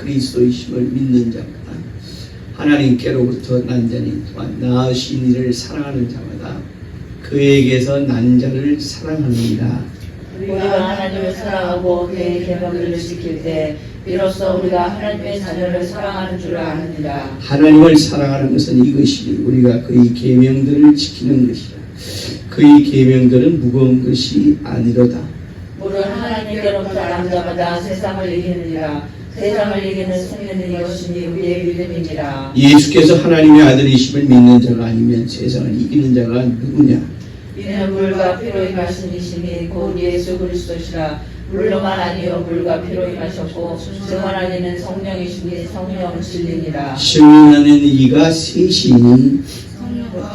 그리스도이심을 믿는 자마다 하나님께로부터 난 자니 또한 낳으신 이를 사랑하는 자마다 그에게서 난 자를 사랑하느니라. 우리가 하나님을 사랑하고 그의 계명들을 지킬 때 비로소 우리가 하나님의 자녀를 사랑하는 줄 아느니라. 하나님을 사랑하는 것은 이것이니 우리가 그의 계명들을 지키는 것이라. 그의 계명들은 무거운 것이 아니로다. 물은 하나님께로부터 난 자마다 세상을 이기느니라. 세상을 이기는 승리는 이것이니 우리의 믿음이니라. 예수께서 하나님의 아들이심을 믿는 자가 아니면 세상을 이기는 자가 누구냐? 이는 물과 피로 임하신 이시니 곧 예수 그리스도시라. 물로만 아니요 물과 피로 임하셨고 증언하기는 성령이시니 성령 진리니라. 증인하는 이가 셋이니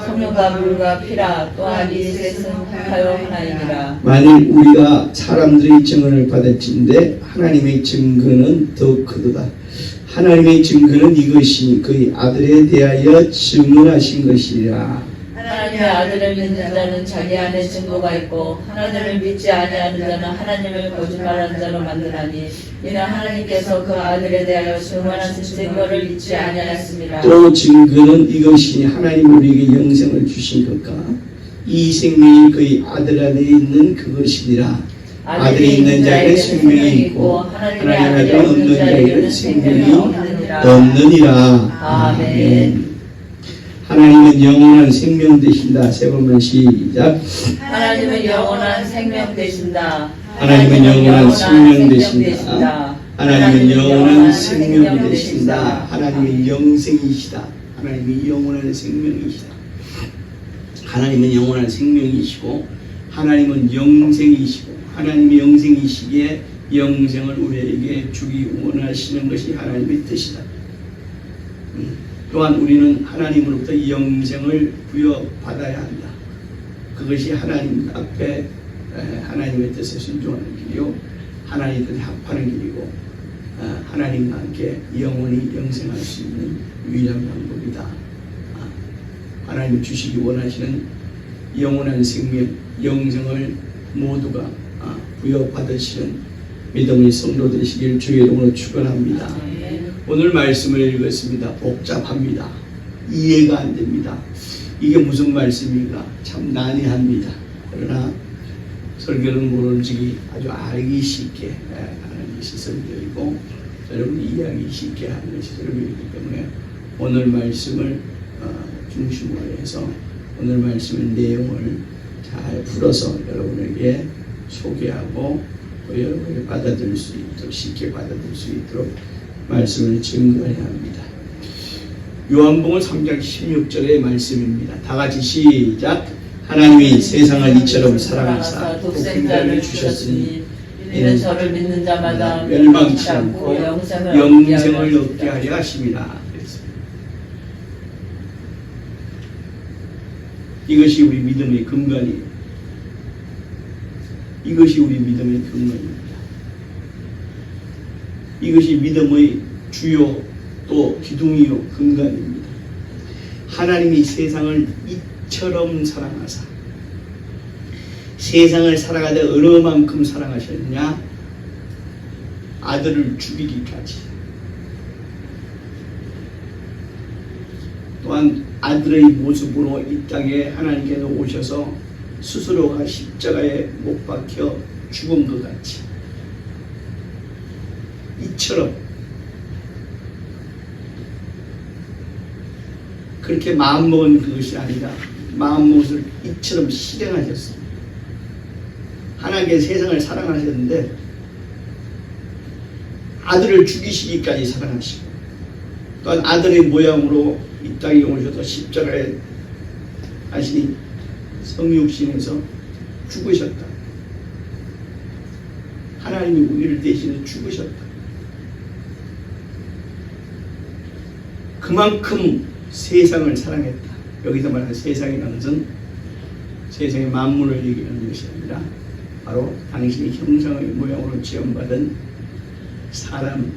성령과 물과 피라. 또한 이 셋은 하여 하나이니라. 만일 우리가 사람들의 증언을 받을진대 하나님의 증거는 더 크도다. 하나님의 증거는 이것이니 그의 아들에 대하여 증언하신 것이라. 하나님의 아들을 믿는 자는 자기 안에 증거가 있고 하나님을 믿지 아니하는 자는 하나님을 거짓말하는 자로 만드나니 이는 하나님께서 그 아들에 대하여 증언하신 증거를 잊지 아니하였습니다. 또 증거는 이것이니 하나님 우리에게 영생을 주신 것과 이 생명이 그의 아들 안에 있는 그것이니라. 아들이 있는 자에게는 생명이 있고 하나님의 아들이 없는 자에게는 생명이 없느니라. 아멘. 하나님은 영원한 생명 되신다. 세 번만 시작. 하나님은 영원한 생명 되신다. 하나님은 영원한 생명 되신다. 하나님은 영원한 생명 되신다. 하나님은 영생이시다. 하나님이 영원한 생명이시다. 하나님은 영원한 생명이시고 하나님은 영생이시고 하나님이 영생이시기에 영생을 우리에게 주기 원하시는 것이 하나님의 뜻이다. 또한 우리는 하나님으로부터 영생을 부여받아야 한다. 그것이 하나님 앞에 하나님의 뜻에 순종하는 길이요 하나님 뜻에 합하는 길이고 하나님과 함께 영원히 영생할 수 있는 유일한 방법이다. 하나님 주시기 원하시는 영원한 생명, 영생을 모두가 부여받으시는 믿음의 성도 되시길 주의 이름으로 축원합니다. 오늘 말씀을 읽었습니다. 복잡합니다. 이해가 안 됩니다. 이게 무슨 말씀인가 참 난해합니다. 그러나 설교는 모르지 아주 알기 쉽게 하는 것이 설교이고 여러분이 이해하기 쉽게 하는 것이 설교이기 때문에 오늘 말씀을 중심으로 해서 오늘 말씀의 내용을 잘 풀어서 여러분에게 소개하고 또 여러분이 받아들일 수 있도록 쉽게 받아들일 수 있도록 말씀을 증거해야 합니다. 요한복음 3장 16절의 말씀입니다. 다 같이 시작. 하나님이 세상을 이처럼 사랑하사 독생자를 주셨으니 이는 저를 믿는 자마다 멸망치 않고 영생을 얻게 하려 하심이라. 이것이 우리 믿음의 근간이에요. 이것이 우리 믿음의 근간입니다. 이것이 믿음의 주요 또 기둥이요 근간입니다. 하나님이 세상을 이처럼 사랑하사 세상을 사랑하되 어느 만큼 사랑하셨느냐? 아들을 죽이기까지. 또한 아들의 모습으로 이 땅에 하나님께서 오셔서 스스로가 십자가에 못 박혀 죽은 것 같이 이처럼 그렇게 마음먹은 그것이 아니라 마음먹을 이처럼 실행하셨습니다. 하나님께서 세상을 사랑하셨는데 아들을 죽이시기까지 사랑하시고 또한 아들의 모양으로 이 땅에 오셔서 십자가에 하시니 성육신에서 죽으셨다. 하나님이 우리를 대신해 죽으셨다. 그만큼 세상을 사랑했다. 여기서 말하는 세상이라는 것은 세상의 만물을 얘기하는 것이 아니라 바로 당신의 형상의 모양으로 지음받은 사람,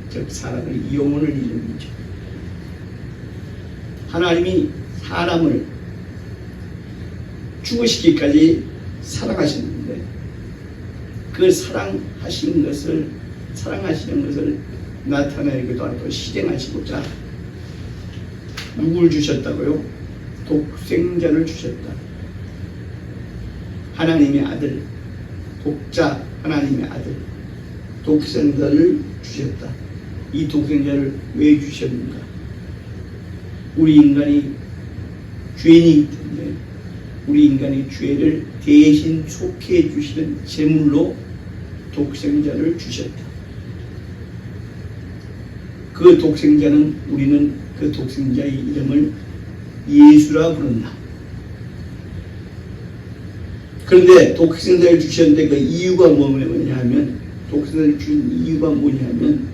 즉 사람의 영혼을 이름이죠. 하나님이 사람을 죽으시기까지 사랑하셨는데 그 사랑하시는 것을 나타내기도 하고 실행하시고자 누굴 주셨다고요? 독생자를 주셨다. 하나님의 아들, 독자 하나님의 아들, 독생자를 주셨다. 이 독생자를 왜 주셨는가? 우리 인간이 죄인이기 때문에 우리 인간의 죄를 대신 속해 주시는 제물로 독생자를 주셨다. 그 독생자는 우리는 그 독생자의 이름을 예수라 부른다. 그런데 독생자를 주셨는데 그 이유가 뭐냐 하면, 독생자를 주신 이유가 뭐냐 하면,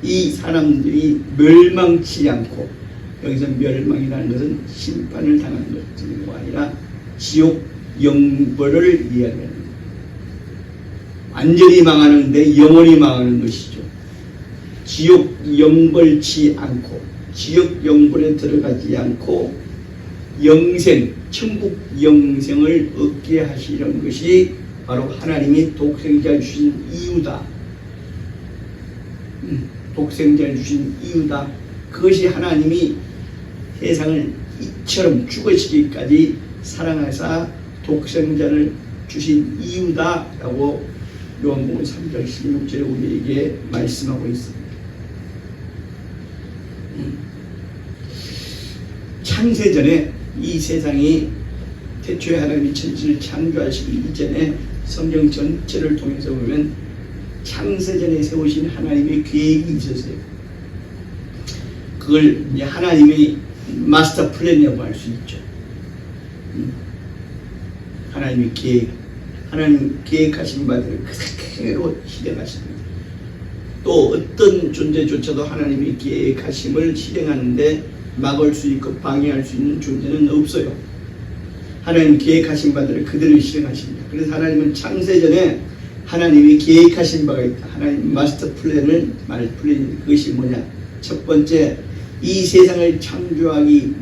이 사람들이 멸망치 않고, 여기서 멸망이라는 것은 심판을 당하는 것이 아니라 지옥 영벌을 이야기하는 거예요. 완전히 망하는데 영원히 망하는 것이죠. 지옥 영벌치 않고 지옥 영벌에 들어가지 않고 영생, 천국 영생을 얻게 하시려는 것이 바로 하나님이 독생자를 주신 이유다. 독생자를 주신 이유다. 그것이 하나님이 세상을 이처럼 죽으시기까지 사랑하사 독생자를 주신 이유다라고 요한복음 3장 16절에 우리에게 말씀하고 있습니다. 창세전에 이 세상이 태초에 하나님이 천지를 창조하시기 이전에 성경 전체를 통해서 보면 창세전에 세우신 하나님의 계획이 있었어요. 그걸 이제 하나님의 마스터 플랜이라고 할 수 있죠. 하나님의 계획, 하나님 계획하신 바들을 그대로 실행하십니다. 또 어떤 존재조차도 하나님의 계획하심을 실행하는데 막을 수 있고 방해할 수 있는 존재는 없어요. 하나님 계획하신 바들을 그대로 실행하십니다. 그래서 하나님은 창세전에 하나님이 계획하신 바가 있다. 하나님 마스터 플랜을 그것이 뭐냐? 첫 번째, 이 세상을 창조하기,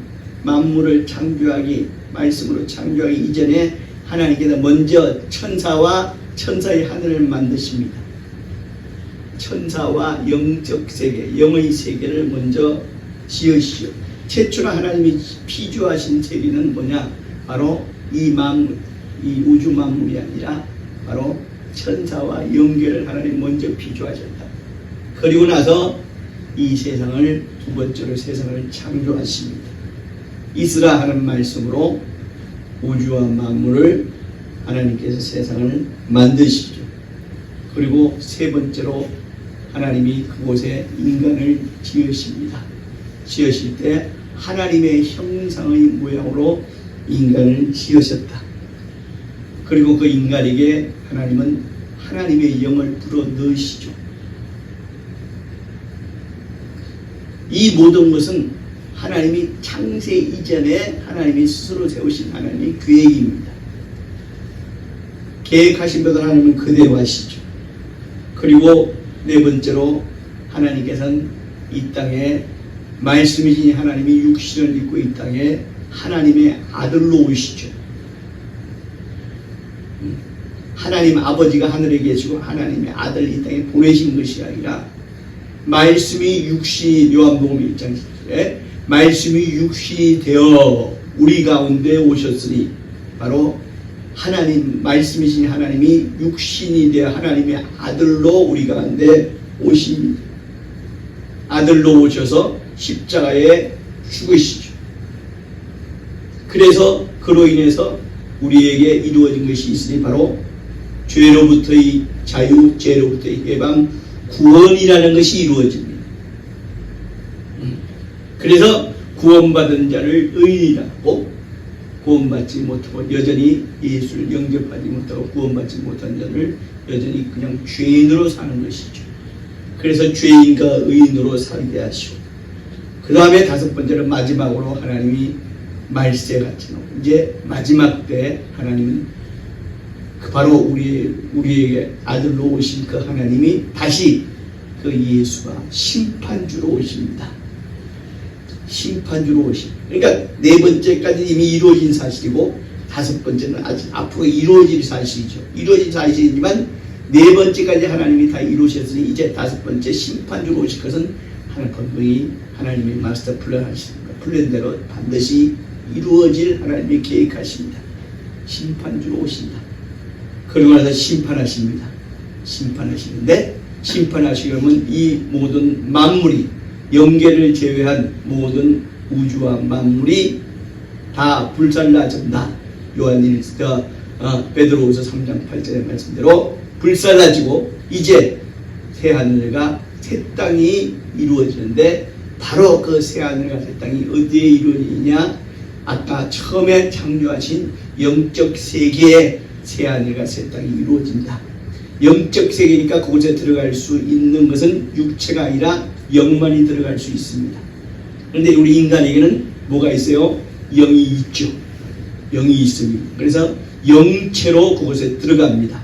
만물을 창조하기, 말씀으로 창조하기 이전에 하나님께서 먼저 천사와 천사의 하늘을 만드십니다. 천사와 영적 세계, 영의 세계를 먼저 지으시오. 최초로 하나님이 피조하신 세계는 뭐냐? 바로 이 만물, 이 우주 만물이 아니라 바로 천사와 영계를 하나님 먼저 피조하셨다. 그리고 나서 이 세상을, 두 번째로 세상을 창조하십니다. 있으라 하는 말씀으로 우주와 만물을 하나님께서 세상을 만드시죠. 그리고 세 번째로 하나님이 그곳에 인간을 지으십니다. 지으실 때 하나님의 형상의 모양으로 인간을 지으셨다. 그리고 그 인간에게 하나님은 하나님의 영을 불어 넣으시죠. 이 모든 것은 하나님이 창세 이전에 하나님이 스스로 세우신 하나님의 계획입니다. 계획하신 것을 하나님은 그대로 하시죠. 그리고 네 번째로 하나님께서는 이 땅에 말씀이신 하나님이 육신을 입고 이 땅에 하나님의 아들로 오시죠. 하나님 아버지가 하늘에 계시고 하나님의 아들 이 땅에 보내신 것이 아니라 말씀이 육신이, 요한복음 1장 10절에 말씀이 육신이 되어 우리 가운데 오셨으니, 바로 하나님, 말씀이신 하나님이 육신이 되어 하나님의 아들로 우리 가운데 오십니다. 아들로 오셔서 십자가에 죽으시죠. 그래서 그로 인해서 우리에게 이루어진 것이 있으니 바로 죄로부터의 자유, 죄로부터의 해방, 구원이라는 것이 이루어집니다. 그래서 구원받은 자를 의인이라고, 구원받지 못하고 여전히 예수를 영접하지 못하고 구원받지 못한 자를 여전히 그냥 죄인으로 사는 것이죠. 그래서 죄인과 의인으로 살게 하시고, 그 다음에 다섯 번째로 마지막으로 하나님이 말세같이 이제 마지막 때 하나님은 바로 우리에게 아들로 오신 그 하나님이 다시 그 예수가 심판주로 오십니다. 심판주로 오십니다. 그러니까 네 번째까지 이미 이루어진 사실이고 다섯 번째는 아직 앞으로 이루어질 사실이죠. 이루어진 사실이지만 네 번째까지 하나님이 다 이루셨으니 이제 다섯 번째 심판주로 오실 것은 분명히 하나님의 마스터 플랜대로 반드시 이루어질 하나님의 계획하십니다. 심판주로 오신다. 그러고 나서 심판하십니다. 심판하시는데 심판하시려면 이 모든 만물이 영계를 제외한 모든 우주와 만물이 다 불살라진다. 베드로후서 3장 8절의 말씀대로 불살라지고 이제 새하늘과 새 땅이 이루어지는데 바로 그 새하늘과 새 땅이 어디에 이루어지느냐? 아까 처음에 창조하신 영적 세계의 새하늘과 새 땅이 이루어진다. 영적 세계니까 그곳에 들어갈 수 있는 것은 육체가 아니라 영만이 들어갈 수 있습니다. 그런데 우리 인간에게는 뭐가 있어요? 영이 있죠. 영이 있습니다. 그래서 영체로 그곳에 들어갑니다.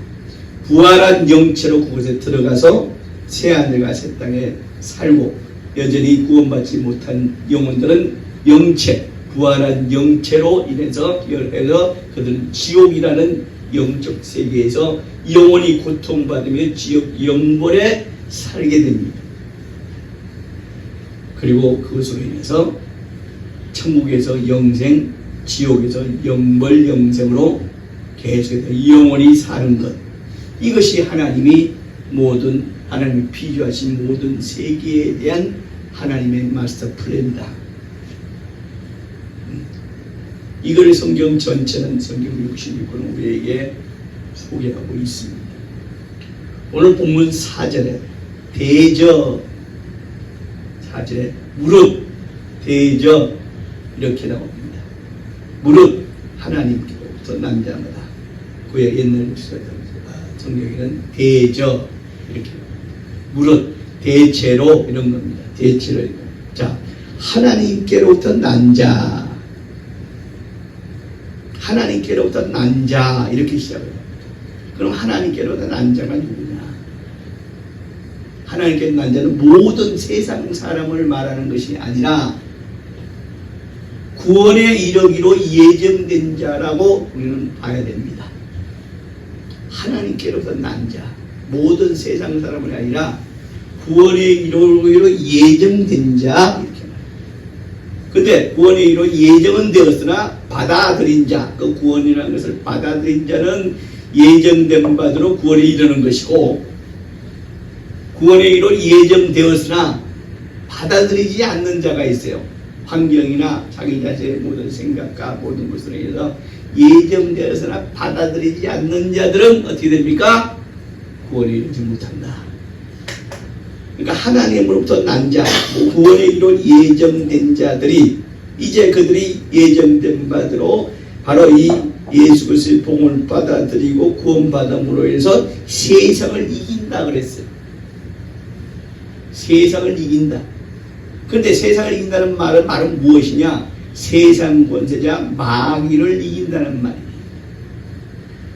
부활한 영체로 그곳에 들어가서 새하늘과 새 땅에 살고 여전히 구원받지 못한 영혼들은 영체, 부활한 영체로 인해서 그들은 지옥이라는 영적 세계에서 영원히 고통받으며 지옥 영벌에 살게 됩니다. 그리고 그것으로 인해서 천국에서 영생, 지옥에서 영벌 영생으로 계속해서 영원히 사는 것, 이것이 하나님이 피조하신 모든 세계에 대한 하나님의 마스터 플랜이다. 이걸 성경 전체는 성경 66권은 우리에게 소개하고 있습니다. 오늘 본문 4절에 대저 4절에 무릇 대저 이렇게 나옵니다. 무릇 하나님께로부터 남자마다 그의 옛날 성경에는 대저 이렇게 무릇 대체로 이런 겁니다. 대체로. 자, 하나님께로부터 난 자, 하나님께로부터 난 자 이렇게 시작해요. 그럼 하나님께로부터 난 자가 누구냐? 하나님께로부터 난 자는 모든 세상 사람을 말하는 것이 아니라 구원에 이르기로 예정된 자라고 우리는 봐야 됩니다. 하나님께로부터 난 자, 모든 세상 사람이 아니라 구원에 이르기로 예정된 자 이렇게 말해요. 근데 구원에 이르기로 예정은 되었으나 받아들인 자, 그 구원이라는 것을 받아들인 자는 예정된 바대로 구원에 이르는 것이고, 구원에 이르기로 예정되었으나 받아들이지 않는 자가 있어요. 환경이나 자기 자신의 모든 생각과 모든 것으로 인해서 예정되었으나 받아들이지 않는 자들은 어떻게 됩니까? 구원에 이르지 못한다. 그러니까 하나님으로부터 난 자, 구원에 이룰 예정된 자들이 이제 그들이 예정된 바대로 바로 이 예수 그리스도의 복음을 받아들이고 구원받음으로 해서 세상을 이긴다 그랬어요. 세상을 이긴다. 그런데 세상을 이긴다는 말은 무엇이냐? 세상 권세자 마귀를 이긴다는 말이에요.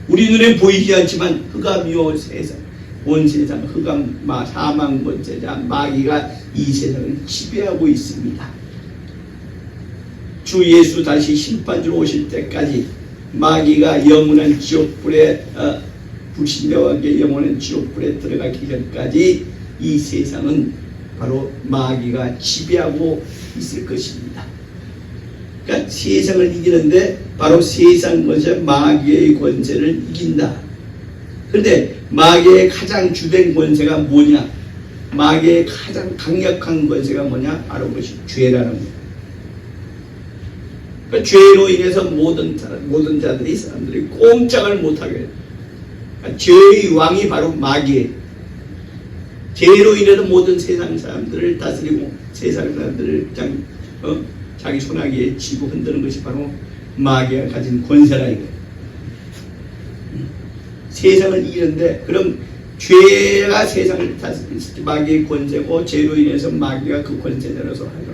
우리 눈에 보이지 않지만 흑암이요 세상, 온 세상 흑암, 사망 권세자 마귀가 이 세상을 지배하고 있습니다. 주 예수 다시 심판주로 오실 때까지 마귀가 영원한 지옥불에 불신자와 함께 영원한 지옥불에 들어가기 전까지 이 세상은 바로 마귀가 지배하고 있을 것입니다. 그러니까 세상을 이기는데 바로 세상 권세, 마귀의 권세를 이긴다. 그런데 마귀의 가장 주된 권세가 뭐냐? 마귀의 가장 강력한 권세가 뭐냐? 바로 그것이 죄라는 거예요. 그러니까 죄로 인해서 모든 사람들이 꼼짝을 못하게 해요. 그러니까 죄의 왕이 바로 마귀예요. 죄로 인해서 모든 세상 사람들을 다스리고 세상 사람들을 자기 손아귀에 쥐고 흔드는 것이 바로 마귀가 가진 권세라 이거예요. 세상을 이기는데 그럼 죄가 세상을 다스리는 마귀의 권세고 죄로 인해서 마귀가 그 권세자로서 할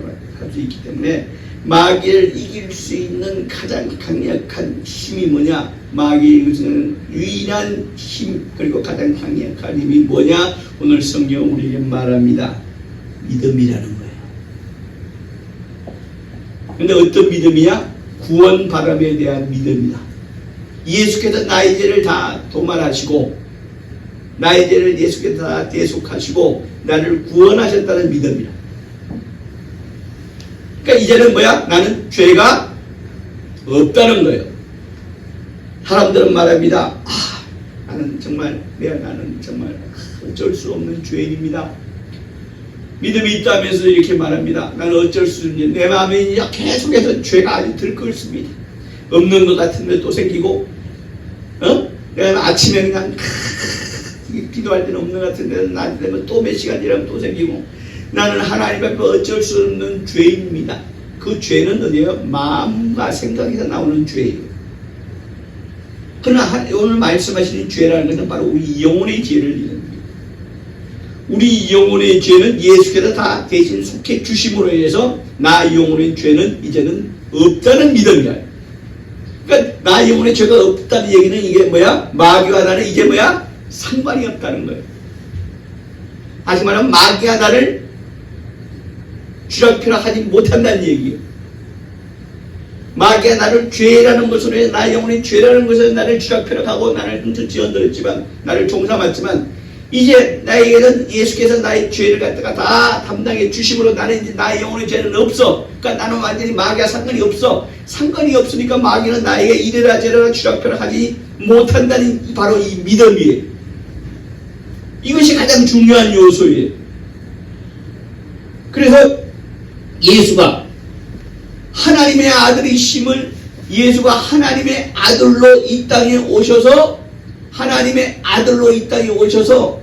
수 있기 때문에 마귀를 이길 수 있는 가장 강력한 힘이 뭐냐? 마귀의 유일한 힘 그리고 가장 강력한 힘이 뭐냐? 오늘 성경 우리에게 말합니다. 믿음이라는 거예요. 근데 어떤 믿음이야? 구원 바람에 대한 믿음이다. 예수께서 나의 죄를 다 도말하시고 나의 죄를 예수께서 다 대속하시고 나를 구원하셨다는 믿음이라. 그러니까 이제는 뭐야? 나는 죄가 없다는 거예요. 사람들은 말합니다. 나는 정말 어쩔 수 없는 죄인입니다. 믿음이 있다면서 이렇게 말합니다. 나는 어쩔 수 없는, 내 마음에 계속해서 죄가 아주 들끓습니다. 없는 것 같은데 또 생기고, 내가 아침에 그냥 기도할 때는 없는 것 같은데 낮 되면 또 몇 시간 지나면 또 생기고, 나는 하나님 앞에 어쩔 수 없는 죄입니다. 그 죄는 어디예요? 마음과 생각에서 나오는 죄예요. 그러나 오늘 말씀하시는 죄라는 것은 바로 우리 영혼의 죄를 이루는 거예요. 우리 영혼의 죄는 예수께서 다 대신 속해 주심으로 인해서 나 영혼의 죄는 이제는 없다는 믿음이야. 그러니까 나 영혼의 죄가 없다는 얘기는 이게 뭐야? 마귀와 나는 이제 뭐야? 상관이 없다는 거예요. 다시 말하면 마귀가 나를 쥐락펴락하지 못한다는 얘기예요. 마귀가 나를 죄라는 것으로 해서 나 영혼의 죄라는 것으로 나를 쥐락펴락하고 나를 흠칫 얹었지만 나를 종삼았지만 이제 나에게는 예수께서 나의 죄를 갖다가 다 담당해 주심으로 나는 이제 나의 영혼의 죄는 없어. 그러니까 나는 완전히 마귀와 상관이 없어. 상관이 없으니까 마귀는 나에게 이래라 저래라 쥐락펴락하지 못한다는 바로 이 믿음이에요. 이것이 가장 중요한 요소예요. 그래서 예수가 하나님의 아들이심을, 예수가 하나님의 아들로 이 땅에 오셔서, 하나님의 아들로 이 땅에 오셔서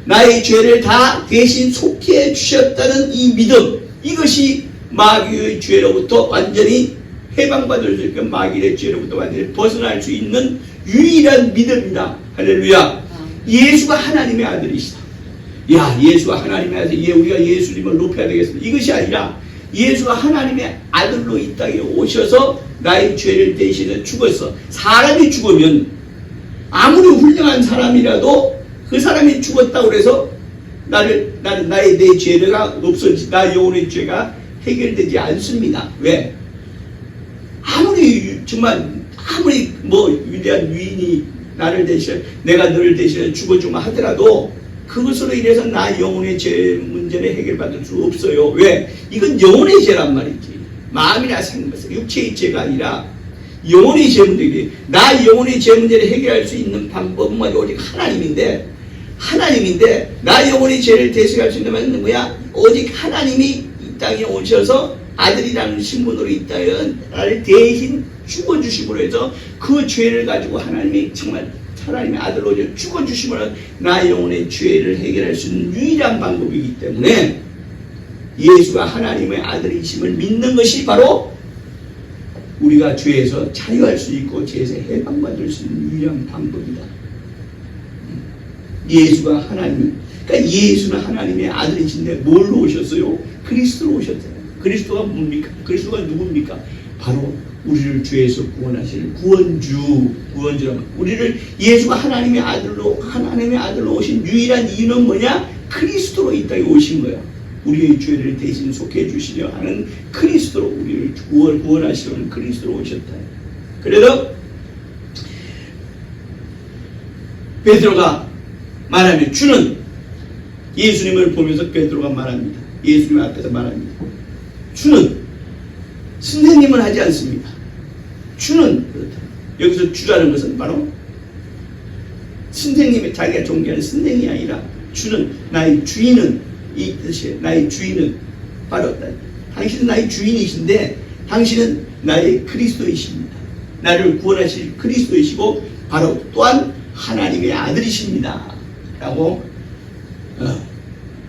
나의 죄를 다 대신 속해 주셨다는 이 믿음, 이것이 마귀의 죄로부터 완전히 해방받을 수 있고 마귀의 죄로부터 완전히 벗어날 수 있는 유일한 믿음이다. 할렐루야. 예수가 하나님의 아들이시다. 야, 예수가 하나님의 아들, 우리가 예수님을 높여야 되겠습니다. 이것이 아니라 예수가 하나님의 아들로 이 땅에 오셔서 나의 죄를 대신해 죽었어. 사람이 죽으면 아무리 훌륭한 사람이라도 그 사람이 죽었다고 해서 나의 내 죄가 없어지, 나 영혼의 죄가 해결되지 않습니다. 왜? 아무리 위대한 유인이 나를 대신해, 내가 너를 대신해 죽어주면 하더라도 그것으로 인해서 나 영혼의 죄 문제는 해결받을 수 없어요. 왜? 이건 영혼의 죄란 말이지. 마음이나 생각, 육체의 죄가 아니라 영혼의 죄 문제이지. 나 영혼의 죄 문제를 해결할 수 있는 방법은 오직 하나님인데 나 영혼의 죄를 대신할 수 있는 것은 뭐야? 오직 하나님이 이 땅에 오셔서 아들이라는 신분으로 이 땅에 나를 대신 죽어주심으로 해서 그 죄를 가지고 하나님이 정말 하나님의 아들로 죽어주심으로 나 영혼의 죄를 해결할 수 있는 유일한 방법이기 때문에 예수가 하나님의 아들이심을 믿는 것이 바로 우리가 죄에서 자유할 수 있고 죄에서 해방받을 수 있는 유일한 방법이다. 예수가 하나님, 그러니까 예수는 하나님의 아들이신데 뭘로 오셨어요? 그리스도로 오셨잖아요. 그리스도가 뭡니까? 그리스도가 누굽니까? 바로 우리를 죄에서 구원하실 구원주라면 우리를 예수가 하나님의 아들로 오신 유일한 이유는 뭐냐? 그리스도로 이 땅에 오신 거야. 우리의 죄를 대신 속해 주시려 하는 그리스도로 우리를 구원하시려는 그리스도로 오셨다. 그래서 베드로가 말하면 주는 예수님을 보면서 베드로가 말합니다. 예수님 앞에서 말합니다. 주는 선생님은 하지 않습니다. 주는 그렇다. 여기서 주라는 것은 바로 선생님의 자기가 존경하는 선생이 아니라 주는 나의 주인은 이 뜻이에요. 나의 주인은 바로 당신은 나의 주인이신데 당신은 나의 그리스도이십니다. 나를 구원하실 그리스도이시고 바로 또한 하나님의 아들이십니다. 라고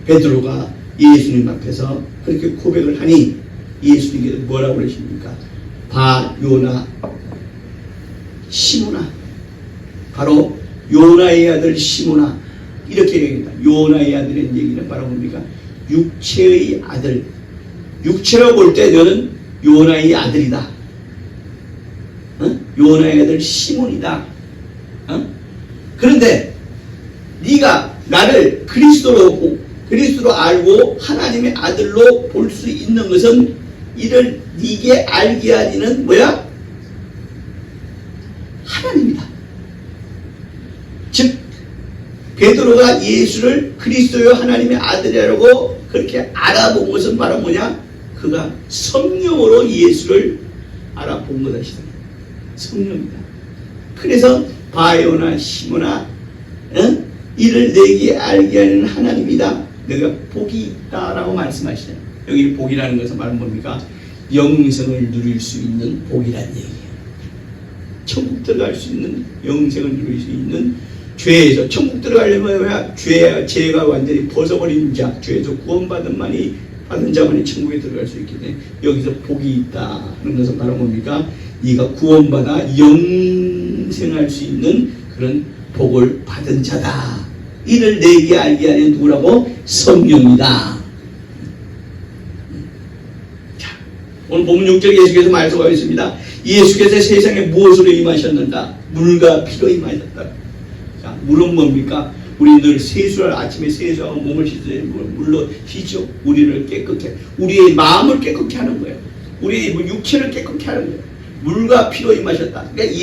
베드로가 예수님 앞에서 그렇게 고백을 하니 예수님께서 뭐라고 그러십니까? 요나 시몬아, 바로 요나의 아들 시몬아, 이렇게 얘기합니다. 요나의 아들의 얘기는 바로 뭡니까? 육체의 아들. 육체로 볼 때 너는 요나의 아들이다. 요나의 아들 시몬이다. 그런데 네가 나를 그리스도로 알고 하나님의 아들로 볼 수 있는 것은 이를 네게 알게 하기는 뭐야? 하나님이다. 즉 베드로가 예수를 그리스도요 하나님의 아들이라고 그렇게 알아본 것은 바로 뭐냐? 그가 성령으로 예수를 알아본 것이다. 성령이다. 그래서 바요나 시모나 이를 내게 알게 하는 하나님이다. 내가 복이 있다라고 말씀하시네요. 여기 복이라는 것은 바로 뭡니까? 영생을 누릴 수 있는 복이라는 얘기예요. 천국 들어갈 수 있는, 영생을 누릴 수 있는, 죄에서 천국 들어가려면 뭐야? 죄가 완전히 벗어버린 자, 죄에서 구원받은 자만이 천국에 들어갈 수 있기 때문에 여기서 복이 있다 하는 것은 바로 뭡니까? 네가 구원받아 영생할 수 있는 그런 복을 받은 자다. 이를 내게 알게 하는 누구라고? 성령이다. 자, 오늘 본문 6절 예수께서 말씀하고 있습니다. 예수께서 세상에 무엇으로 임하셨는가? 물과 피로 임하셨다. 자, 물은 뭡니까? 우리 늘 세수할 아침에 세수하고 몸을 씻어야 물로 씻죠. 우리를 깨끗해, 우리의 마음을 깨끗게 하는 거예요. 우리의 육체를 깨끗게 하는 거예요. 물과 피로 임하셨다. 그러니까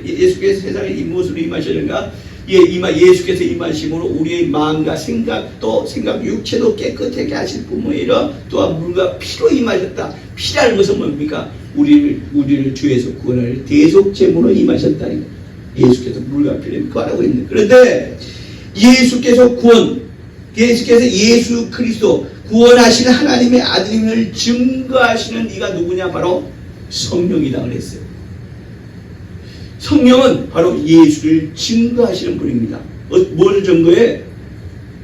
예수께서 세상에 무엇으로 임하셨는가? 예수께서 임하심으로 우리의 마음과 생각, 육체도 깨끗하게 하실 뿐만 아니라 또한 물과 피로 임하셨다. 피라는 것은 뭡니까? 우리를 죄에서 구원할 대속제물로 임하셨다. 예수께서 물과 피를 구하라고 했는데, 그런데 예수께서 예수 그리스도 구원하시는 하나님의 아들임을 증거하시는 이가 누구냐? 바로 성령이다 그랬어요. 성령은 바로 예수를 증거하시는 분입니다. 뭘 증거해?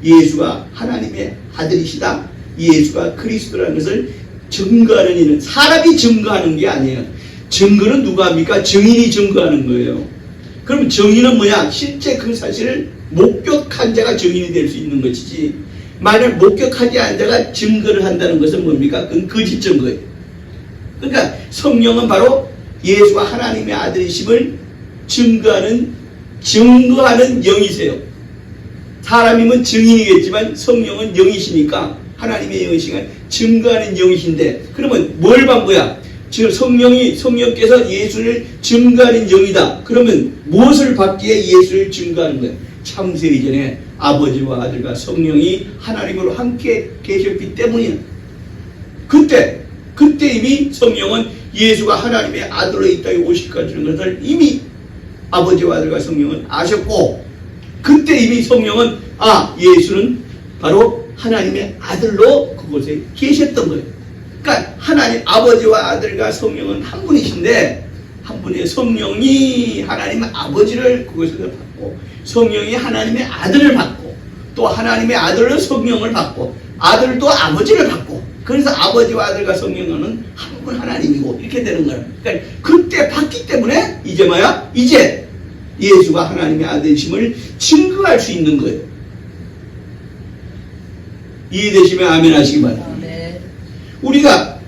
예수가 하나님의 아들이시다, 예수가 그리스도라는 것을 증거하는 일은 사람이 증거하는 게 아니에요. 증거는 누가 합니까? 증인이 증거하는 거예요. 그럼 증인은 뭐야? 실제 그 사실을 목격한 자가 증인이 될 수 있는 것이지, 만약 목격하지 않은 자가 증거를 한다는 것은 뭡니까? 그건 거짓 증거예요. 그러니까 성령은 바로 예수가 하나님의 아들이심을 증거하는 영이세요. 사람이면 증인이겠지만 성령은 영이시니까, 하나님의 영이시니까 증거하는 영이신데, 그러면 뭘 반 거야? 지금 성령께서 예수를 증거하는 영이다. 그러면 무엇을 받기에 예수를 증거하는 거야? 창세 이전에 아버지와 아들과 성령이 하나님으로 함께 계셨기 때문이야. 그때 이미 성령은 예수가 하나님의 아들로 이 땅에 오실까지는 것을 이미 아버지와 아들과 성령은 아셨고, 그때 이미 성령은 예수는 바로 하나님의 아들로 그곳에 계셨던 거예요. 그러니까 하나님 아버지와 아들과 성령은 한 분이신데, 한 분의 성령이 하나님의 아버지를 그곳에서 받고, 성령이 하나님의 아들을 받고, 또 하나님의 아들로 성령을 받고, 아들도 아버지를 받고, 그래서 아버지와 아들과 성령은 한 분 하나님이고 이렇게 되는 거예요. 그러니까 그때 받기 때문에 이제 뭐야? 이제 예수가 하나님의 아들이심을 증거할 수 있는 거예요. 이해되시면 아멘 하시기 바랍니다. 네. 우리가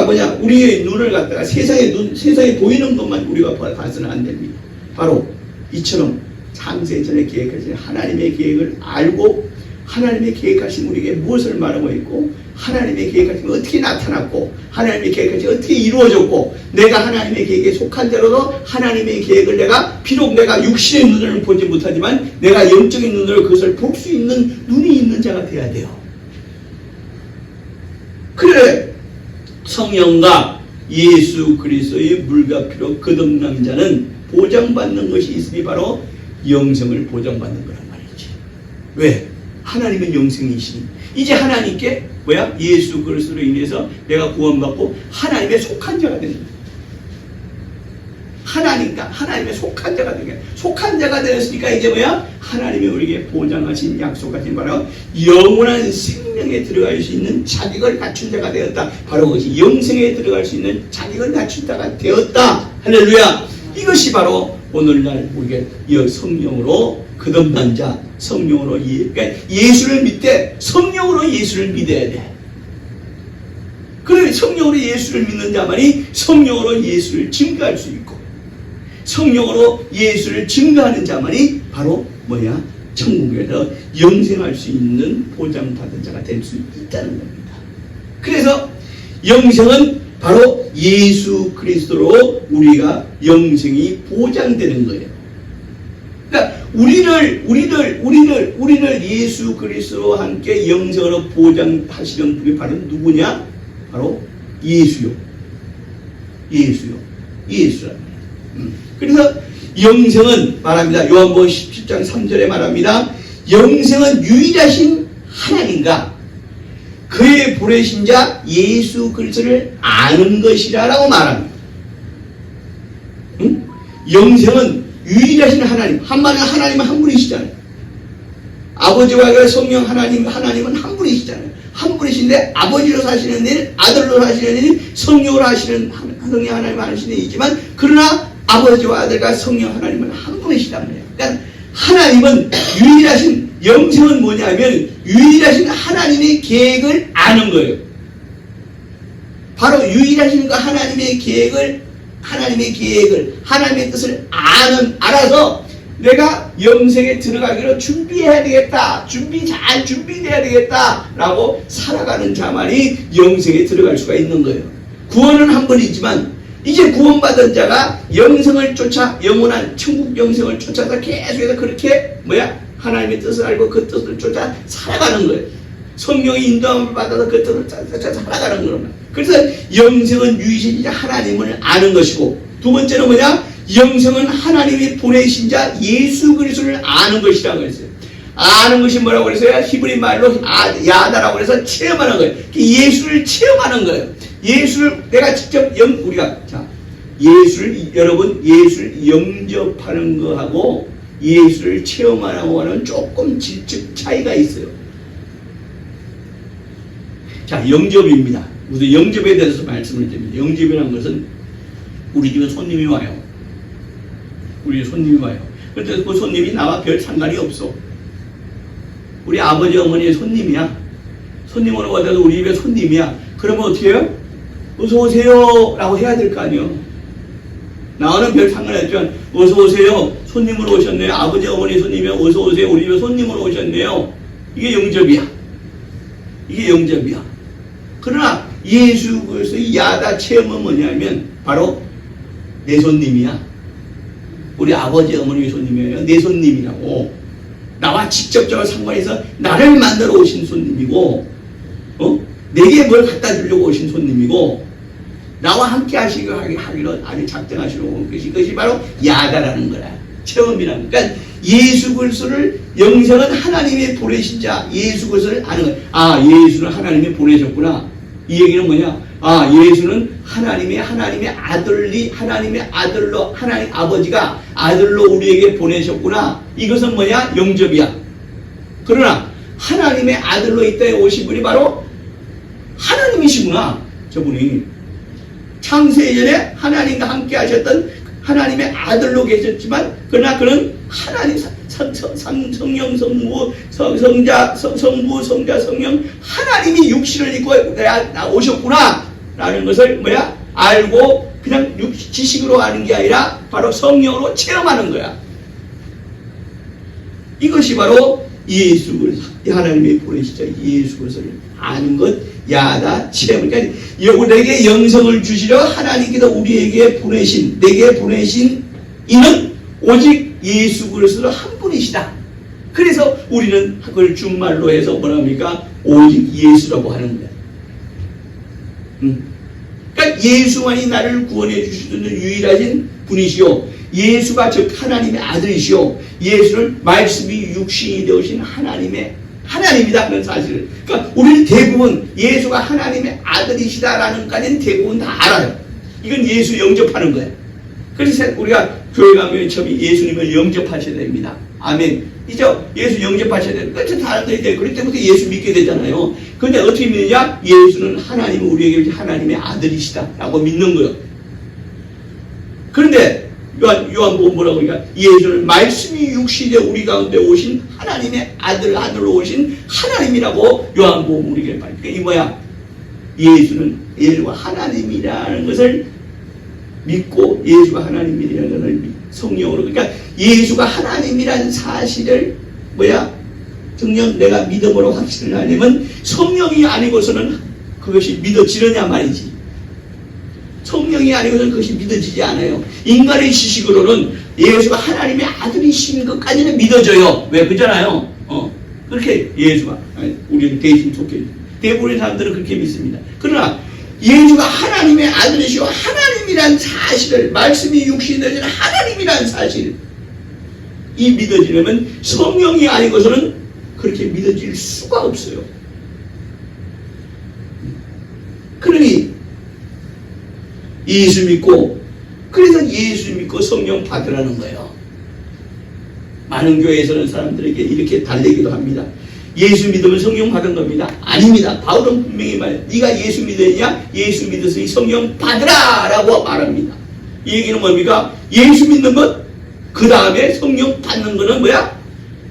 뭐냐? 우리의 눈을 갖다가 세상에 보이는 것만 우리가 봐서는 안 됩니다. 바로 이처럼 창세 전에 계획하신 하나님의 계획을 알고, 하나님의 계획하신 우리에게 무엇을 말하고 있고, 하나님의 계획하신 어떻게 나타났고, 하나님의 계획하신 어떻게 이루어졌고, 내가 하나님의 계획에 속한 자로도 하나님의 계획을 비록 내가 육신의 눈으로 보지 못하지만 내가 영적인 눈으로 그것을 볼 수 있는 눈이 있는 자가 되어야 돼요. 그래 성령과 예수 그리스도의 물과 피로 거듭난 자는 보장받는 것이 있으니 바로 영생을 보장받는 거란 말이지. 왜? 하나님은 영생이시니 이제 하나님께 뭐야? 예수 그리스도로 인해서 내가 구원받고 하나님의 속한 자가 되는 거야. 하나님의 속한 자가 되는 거야. 속한 자가 되었으니까 이제 뭐야? 하나님이 우리에게 보장하신 약속하신 바로 영원한 생명에 들어갈 수 있는 자격을 갖춘 자가 되었다. 바로 그것이 영생에 들어갈 수 있는 자격을 갖춘 자가 되었다. 할렐루야. 이것이 바로 오늘날 우리가 성령으로 거듭난 자, 성령으로 그러니까 예수를 믿되 성령으로 예수를 믿어야 돼. 그래 성령으로 예수를 믿는 자만이 성령으로 예수를 증거할 수 있고, 성령으로 예수를 증거하는 자만이 바로 뭐야? 천국에서 영생할 수 있는 보장받은 자가 될 수 있다는 겁니다. 그래서 영생은 바로 예수 그리스도로 우리가 영생이 보장되는 거예요. 그러니까 우리를 예수 그리스도와 함께 영생으로 보장하시는 분이 바로 누구냐? 바로 예수요. 예수라. 그래서 영생은 말합니다. 요한복음 17장 3절에 말합니다. 영생은 유일하신 하나님과 그의 보내신 자 예수 그리스도를 아는 것이라고 말합니다. 영생은 유일하신 하나님. 한마디로 하나님은 한 분이시잖아요. 아버지와 성령 하나님은 한 분이시잖아요. 한 분이신데 아버지로 사시는 일, 아들로 사시는 일, 성령으로 하시는 성령 하나님 하시는 일이지만 그러나 아버지와 아들과 성령 하나님은 한 분이시단 말이에요. 그러니까 하나님은 유일하신 영생은 뭐냐면 유일하신 하나님의 계획을 아는 거예요. 바로 유일하신 그 하나님의 계획을 하나님의 뜻을 알아서 내가 영생에 들어가기로 준비해야 되겠다. 잘 준비돼야 되겠다. 라고 살아가는 자만이 영생에 들어갈 수가 있는 거예요. 구원은 한 번이지만 이제 구원받은 자가 영생을 쫓아 영원한 천국 영생을 쫓아서 계속해서 그렇게 하나님의 뜻을 알고 그 뜻을 쫓아 살아가는 거예요. 성령의 인도함을 받아서 그 뜻을 쫓아 살아가는 거예요. 그래서 영생은 유일하신 하나님을 아는 것이고 두 번째는 영생은 하나님이 보내신 자 예수 그리스도를 아는 것이라고 했어요. 아는 것이 뭐라고 그랬어요? 히브리 말로 야다라고 그래서 체험하는 거예요. 예수를 체험하는 거예요. 예수를 내가 직접 여러분 예수를 영접하는 거하고 예수를 체험하는 거는 조금 질적 차이가 있어요. 자, 영접입니다. 우선 영접에 대해서 말씀을 드립니다. 영접이라는 것은 우리 집에 손님이 와요. 그런데 그 손님이 나와 별 상관이 없어. 우리 아버지 어머니의 손님이야. 손님 오는 거 같아도 우리 집에 손님이야. 그러면 어떻게 해요? 어서 오세요 라고 해야 될 거 아니에요. 나와는 별 상관이 없지만 어서 오세요. 손님으로 오셨네요. 아버지 어머니 손님이면 어서 오세요. 우리 집에 손님으로 오셨네요. 이게 영접이야. 그러나 예수 그리스도의 야다 체험은 뭐냐면 바로 내 손님이야. 우리 아버지 어머니의 손님이에요. 내 손님이라고. 나와 직접적으로 상관해서 나를 만나러 오신 손님이고 내게 뭘 갖다 주려고 오신 손님이고 나와 함께 하기로 아주 작정하시러 온 것이 그것이 바로 야다라는 거야. 체험이라는 거야. 그러니까 예수 그리스도를 영생은 하나님의 보내신 자 예수 그리스도를 아는 거야. 아, 예수는 하나님이 보내셨구나. 이 얘기는 뭐냐? 아, 예수는 하나님의 아들로 하나님 아버지가 아들로 우리에게 보내셨구나. 이것은 뭐냐? 영접이야. 그러나 하나님의 아들로 이 땅에 오신 분이 바로 하나님이시구나. 저분이 창세 이전에 하나님과 함께 하셨던 하나님의 아들로 계셨지만 그러나 그는 하나님 성령 성자 성령 하나님이 육신을 입고 오셨구나 라는 것을 알고 그냥 지식으로 아는 게 아니라 바로 성령으로 체험하는 거야. 이것이 바로 예수 그리스도 하나님의 보내시자 예수 그리스도를 아는 것 야다 체험. 그러니까 내게 영성을 주시려 하나님께서 내게 보내신 이는 오직 예수 그리스도 한 분이시다. 그래서 우리는 그걸 준말로 해서 뭐랍니까? 오직 예수라고 하는 거야. 그러니까 예수만이 나를 구원해 주실 수 있는 유일하신 분이시오. 예수가 즉 하나님의 아들이시오. 예수는 말씀이 육신이 되오신 하나님이다 하는 사실을. 그러니까 우리는 대부분 예수가 하나님의 아들이시다라는 까지는 대부분 다 알아요. 이건 예수 영접하는 거예요. 그래서 우리가 교회 가면 처음에 예수님을 영접하셔야 됩니다. 아멘. 이제 예수 영접하셔야 됩니다. 그렇죠. 다 알아야 돼요. 그렇기 때문에 예수 믿게 되잖아요. 그런데 어떻게 믿느냐? 예수는 우리에게 하나님의 아들이시다라고 믿는 거예요. 그런데 요한복음 뭐라고 그러니까 예수는 말씀이 육신에 우리 가운데 오신 하나님의 아들로 오신 하나님이라고 요한복음 우리에게 말해요. 그러니까 이 뭐야? 예수가 하나님이라는 것을 믿고 예수가 하나님이라는 것을 성령으로 그러니까 예수가 하나님이라는 사실을 성령 내가 믿음으로 확신을 하려면 성령이 아니고서는 그것이 믿어지느냐 말이지. 성령이 아니고는 그것이 믿어지지 않아요. 인간의 지식으로는 예수가 하나님의 아들이신 것까지는 믿어져요. 왜? 그잖아요. 그렇게 예수가 우리는 대신 속해. 대부분의 사람들은 그렇게 믿습니다. 그러나 예수가 하나님의 아들이시고 하나님이란 사실을, 말씀이 육신이 되어진 하나님이란 사실, 이 믿어지려면 성령이 아니고서는 그렇게 믿어질 수가 없어요. 그러니 예수 믿고, 그래서 예수 믿고 성령 받으라는 거예요. 많은 교회에서는 사람들에게 이렇게 달래기도 합니다. 예수 믿으면 성령 받은 겁니다. 아닙니다. 바울은 분명히 말해요. 네가 예수 믿었냐? 예수 믿었으니 성령 받으라 라고 말합니다. 이 얘기는 뭡니까? 예수 믿는 것, 그 다음에 성령 받는 거는 뭐야?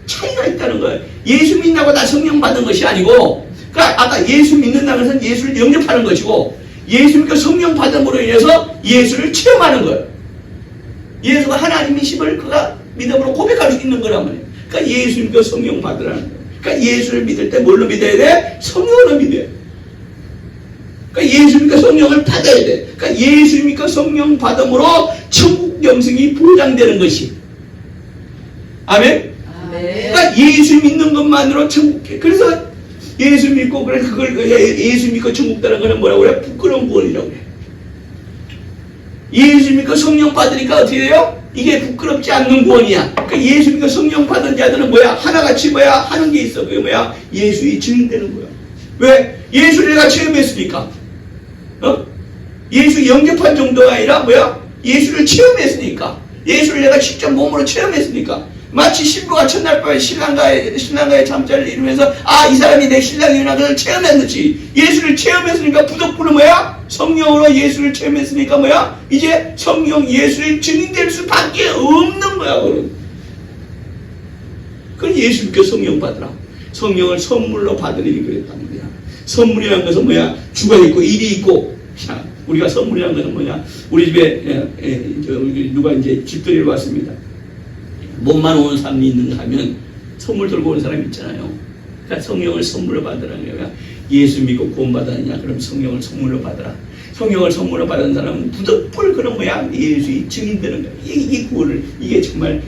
차이가 있다는 거예요. 예수 믿나고 다 성령 받는 것이 아니고, 그러니까 아까 예수 믿는다는 것은 예수를 영접하는 것이고, 예수 믿고 성령 받음으로 인해서 예수를 체험하는 거예요. 예수가 하나님이심을 그가 믿음으로 고백할 수 있는 거란 말이에요. 그러니까 예수 믿고 성령 받으라는 거예요. 그러니까 예수를 믿을 때 뭘로 믿어야 돼? 성령으로 믿어야 돼. 그러니까 예수 믿고 성령을 받아야 돼. 그러니까 예수 믿고 성령 받음으로 천국 영생이 보장되는 것이. 아멘? 그러니까 예수 믿는 것만으로 천국, 그래서 예수 믿고, 그래, 그걸, 예수 믿고 천국 가는 거는 뭐라고 그래? 부끄러운 구원이라고 그래. 예수 믿고 성령 받으니까 어떻게 돼요? 이게 부끄럽지 않는 구원이야. 그러니까 예수 믿고 성령 받은 자들은 뭐야? 하나같이 뭐야? 하는 게 있어. 그게 뭐야? 예수의 증인되는 거야. 왜? 예수를 내가 체험했으니까. 예수 영접한 정도가 아니라 뭐야? 예수를 체험했으니까. 예수를 내가 직접 몸으로 체험했으니까. 마치 신부가 첫날 밤에 신랑과의 잠자리를 이루면서 이 사람이 내 신랑이구나 그걸 체험했는지, 예수를 체험했으니까 부덕부는 뭐야? 성령으로 예수를 체험했으니까 뭐야? 이제 성령 예수의 증인될 수밖에 없는 거야. 그건 예수 믿고 성령 받으라. 성령을 선물로 받으리니 그랬다는 거야. 선물이라는 것은 뭐야? 주가 있고 일이 있고. 자, 우리가 선물이라는 것은 뭐냐? 우리 집에 누가 이제 집들이를 왔습니다. 몸만 온 사람이 있는가 하면 선물 들고 온 사람이 있잖아요. 그러니까 성령을 선물로 받으라는 거야. 예수 믿고 구원 받았느냐? 그럼 성령을 선물로 받으라. 성령을 선물로 받은 사람은 부득불 그런 뭐야? 예수의 증인되는 거야. 이게 구원을, 이게 정말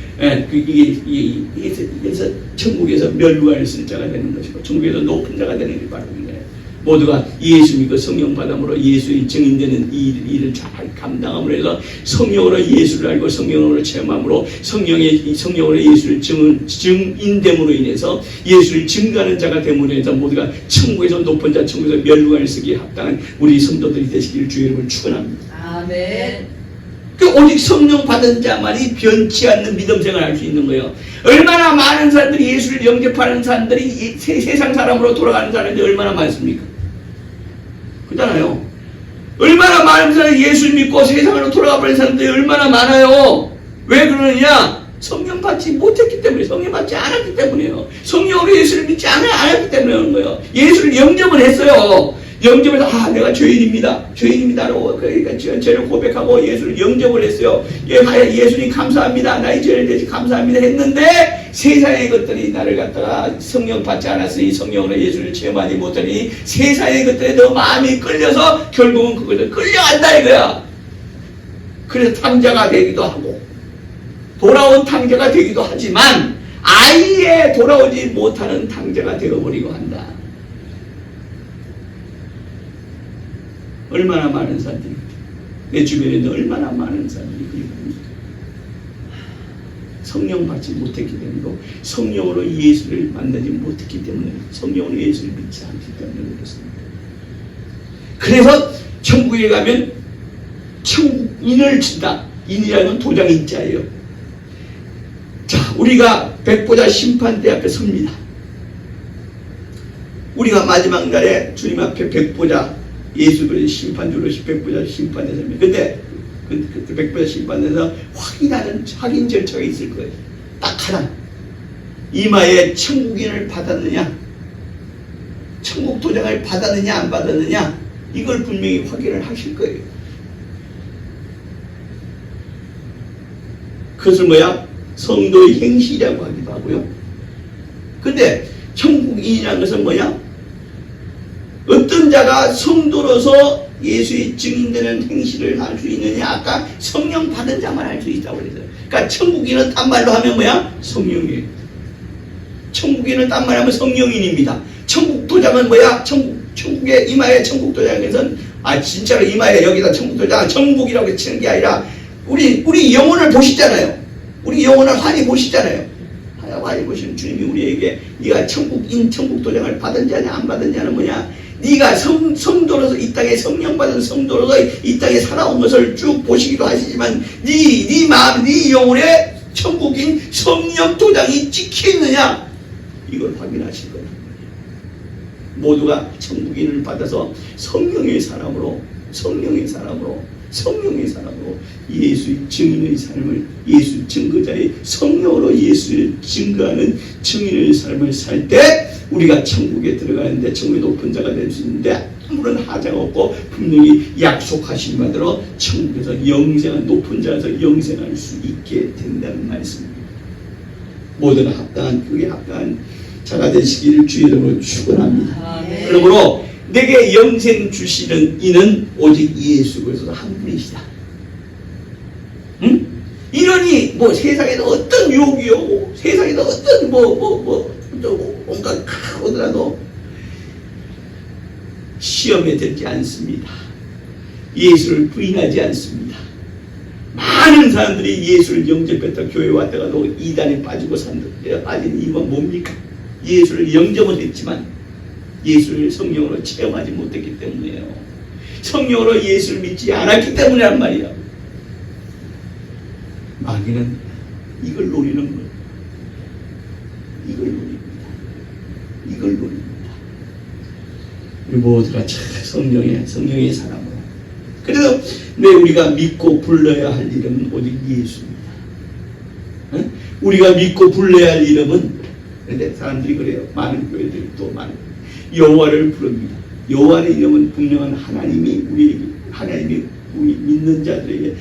이게서 천국에서 멸류관을 쓸 자가 되는 것이고 천국에서 높은 자가 되는 게 바로 거예요. 모두가 예수 믿고 성령 받음으로 예수의 증인되는 이 일을 잘 감당함으로 해서 성령으로 예수를 알고 성령으로 체험함으로 성령으로 예수를 증인됨으로 인해서 예수를 증거하는 자가 됨으로 해서 모두가 천국에서 높은 자, 천국에서 멸류관을 쓰기에 합당한 우리 성도들이 되시기를 주의 이름으로 축원합니다. 아멘. 오직 성령 받은 자만이 변치 않는 믿음 생활을 할 수 있는 거예요. 얼마나 많은 사람들이 예수를 영접하는 사람들이 세상 사람으로 돌아가는 사람들이 얼마나 많습니까? 그렇잖아요. 얼마나 많은 사람이 예수 믿고 세상으로 돌아가 버린 사람들이 얼마나 많아요. 왜 그러느냐? 성령 받지 못했기 때문에, 성령 받지 않았기 때문에요. 성령으로 예수를 믿지 않았기 때문에 그런 거예요. 예수를 영접을 했어요. 영접해서 내가 죄인입니다라고 그러니까 죄를 고백하고 예수를 영접을 했어요. 예수님 감사합니다. 나의 죄를 대신 감사합니다 했는데 세상의 것들이 나를 갖다가 성령 받지 않았으니 성령으로 예수를 체험하지 못하니 세상의 것들에 더 마음이 끌려서 결국은 그것을 끌려간다 이거야. 그래서 탕자가 되기도 하고 돌아온 탕자가 되기도 하지만 아예 돌아오지 못하는 탕자가 되어버리고 한다. 얼마나 많은 사람들이, 내 주변에 있는 얼마나 많은 사람들이 그립니다. 성령 받지 못했기 때문이고 성령으로 예수를 만나지 못했기 때문에 성령으로 예수를 믿지 않기 때문에 그렇습니다. 그래서 천국에 가면 천국인을 친다. 인이라는 건 도장인자예요. 자, 우리가 백보자 심판대 앞에 섭니다. 우리가 마지막 날에 주님 앞에 백보자 예수 그리스도의 심판주로 백보자 심판에 섭니다. 근데 그 백보자 심판에서 확인 절차가 있을 거예요. 딱 하나. 이마에 천국인을 받았느냐, 천국 도장을 받았느냐 안 받았느냐, 이걸 분명히 확인을 하실 거예요. 그것을 뭐야? 성도의 행실이라고 하기도 하고요. 근데 천국인이라는 것은 뭐냐? 어떤 자가 성도로서 예수의 증인되는 행실을 할 수 있느냐? 아까 성령 받은 자만 할 수 있다고 그랬어요. 그러니까 천국인은 딴 말로 하면 뭐야? 성령이에요. 천국인은 딴 말로 하면 성령인입니다. 천국 도장은 뭐야? 천국에 이마에 천국 도장에서는 진짜로 이마에 여기다 천국 도장 천국이라고 치는 게 아니라 우리 영혼을 보시잖아요. 우리 영혼을 환히 보시잖아요. 환히 보시는 주님이 우리에게 네가 천국인 천국 도장을 받은지 안 받은지는 뭐냐? 네가 성도로서 이 땅에 성령 받은 성도로서 이 땅에 살아온 것을 쭉 보시기도 하시지만 네 마음, 네 영혼에 천국인 성령 도장이 찍혀 있느냐? 이걸 확인하실 거예요. 모두가 천국인을 받아서 성령의 사람으로 예수의 증인의 삶을, 예수 증거자의 성령으로 예수를 증거하는 증인의 삶을 살 때 우리가 천국에 들어가는데, 천국의 높은 자가 될 수 있는데 아무런 하자가 없고 분명히 약속하신 바대로 천국에서 영생한 높은 자에서 영생할 수 있게 된다는 말씀입니다. 모두가 그게 합당한 자가 되시기를 주의 이름으로 축원합니다. 그러므로 내게 영생 주시는 이는 오직 예수 그리스도 한 분이시다. 응? 이러니 세상에도 어떤 유혹이 오고 세상에도 어떤 온갖 오더라도 시험에 들지 않습니다. 예수를 부인하지 않습니다. 많은 사람들이 예수를 영접했다 교회 왔다가도 이단에 빠진 이유가 뭡니까? 예수를 영접은 했지만 예수를 성령으로 체험하지 못했기 때문이에요. 성령으로 예수를 믿지 않았기 때문이란 말이야. 마귀는 이걸 노리는 거예요. 이걸 노립니다. 우리 모두가 성령의 사람으로. 그래서 우리가 믿고 불러야 할 이름은 오직 예수입니다. 우리가 믿고 불러야 할 이름은, 근데 사람들이 그래요. 많은 교회들이 또 많은 여호와를 부릅니다. 여호와의 이름은 분명한 하나님이 우리 믿는 자들에게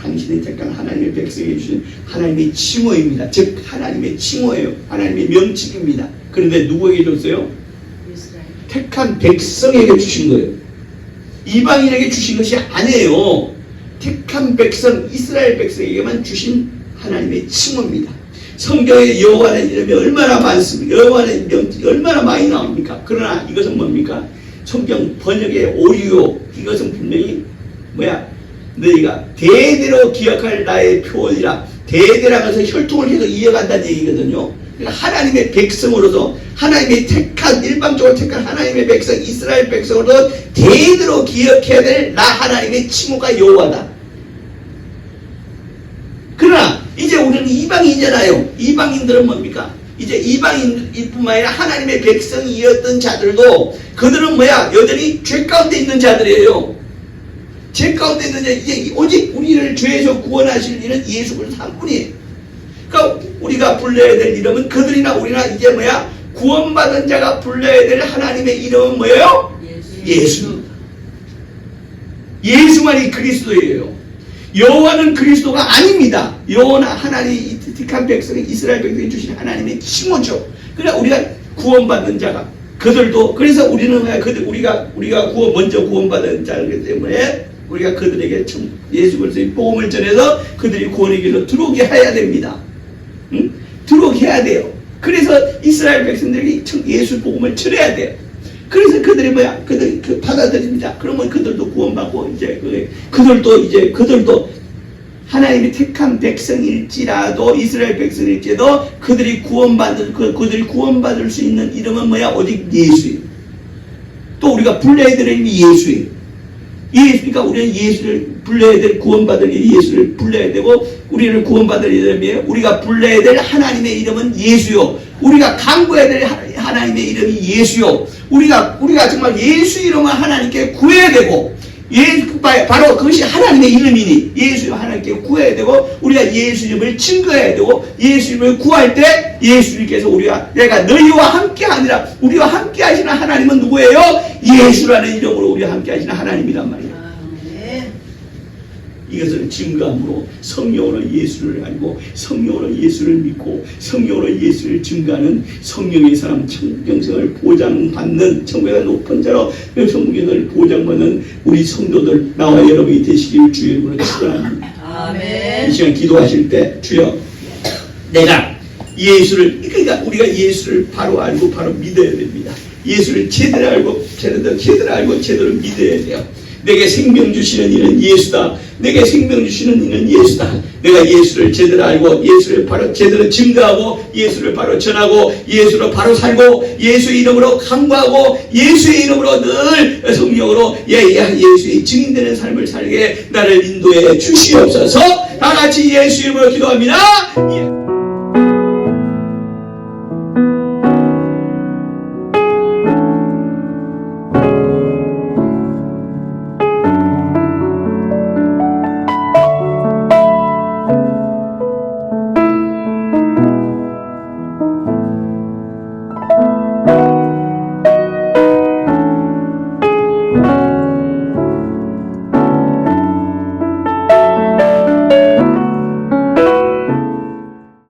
당신의 택한 하나님의 백성에게 주신 하나님의 칭호입니다. 즉 하나님의 칭호예요. 하나님의 명칭입니다. 그런데 누구에게 줬어요? 택한 백성에게 주신 거예요. 이방인에게 주신 것이 아니에요. 택한 백성, 이스라엘 백성에게만 주신 하나님의 칭호입니다. 성경에 여호와의 이름이 얼마나 많습니까? 여호와의 명칭이 얼마나 많이 나옵니까? 그러나 이것은 뭡니까? 성경 번역의 오류요. 이것은 분명히 너희가 대대로 기억할 나의 표언이라. 대대라면서 혈통을 계속 이어간다는 얘기거든요. 그러니까 하나님의 백성으로서 하나님의 일방적으로 택한 하나님의 백성, 이스라엘 백성으로서 대대로 기억해야 될 나 하나님의 칭호가 여호와다. 그러나 이제 우리는 이방인이잖아요. 이방인들은 뭡니까? 이제 이방인뿐만 아니라 하나님의 백성이었던 자들도 그들은 여전히 죄 가운데 있는 자들이에요. 죄 가운데 있는 자, 이제 오직 우리를 죄에서 구원하실 일은 예수 그리스도 한 분이에요. 그러니까 우리가 불러야 될 이름은 그들이나 우리나 이제 구원받은 자가 불러야 될 하나님의 이름은 뭐예요? 예수. 예수만이 그리스도예요. 여호와는 그리스도가 아닙니다. 여호와는 하나님이 택한 백성, 이스라엘 백성이 주신 하나님의 칭호죠. 그러니까 우리가 구원받은 자가 그들도, 그래서 우리는 우리가 먼저 구원받은 자이기 때문에 우리가 그들에게 예수 그리스도의 복음을 전해서 그들이 구원의 길로 들어오게 해야 됩니다. 응? 들어오게 해야 돼요. 그래서 이스라엘 백성들에게 예수 복음을 전해야 돼요. 그래서 그들이 그들 받아들입니다. 그러면 그들도 구원받고 그들도 하나님이 택한 백성일지라도 이스라엘 백성일지라도 그들이 구원받을 수 있는 이름은 오직 예수예요. 또 우리가 불러야 될 이름이 예수예요. 그러니까 우리는 예수를 불러야 될, 구원받을 예수를 불러야 되고, 우리를 구원받을 이름이에요. 우리가 불러야 될 하나님의 이름은 예수요. 우리가 간구해야 될 하나님의 이름이 예수요. 우리가 정말 예수 이름을 하나님께 구해야 되고, 바로 그것이 하나님의 이름이니 예수 하나님께 구해야 되고, 우리가 예수 이름을 증거해야 되고, 예수 이름을 구할 때 예수님께서 내가 너희와 함께 하니라. 우리와 함께 하시는 하나님은 누구예요? 예수라는 이름으로 우리와 함께 하시는 하나님이란 말이에요. 이것을 증거함으로 성령으로 예수를 알고 성령으로 예수를 믿고 성령으로 예수를 증거하는 성령의 사람 영생을 보장받는 천국의 높은 자로 성경을 보장받는 우리 성도들 나와 여러분이 되시기를 주의 이름으로 축원합니다. 아멘. 이 시간 기도하실 때 주여 내가 예수를 그러니까 우리가 예수를 바로 알고 바로 믿어야 됩니다. 예수를 제대로 알고 제대로 믿어야 돼요. 내게 생명 주시는 이는 예수다. 내게 생명 주시는 이는 예수다. 내가 예수를 제대로 알고 예수를 바로 제대로 증거하고 예수를 바로 전하고 예수로 바로 살고 예수의 이름으로 간구하고 예수의 이름으로 늘 성령으로 예수의 증인되는 삶을 살게 나를 인도해 주시옵소서. 다 같이 예수 이름으로 기도합니다.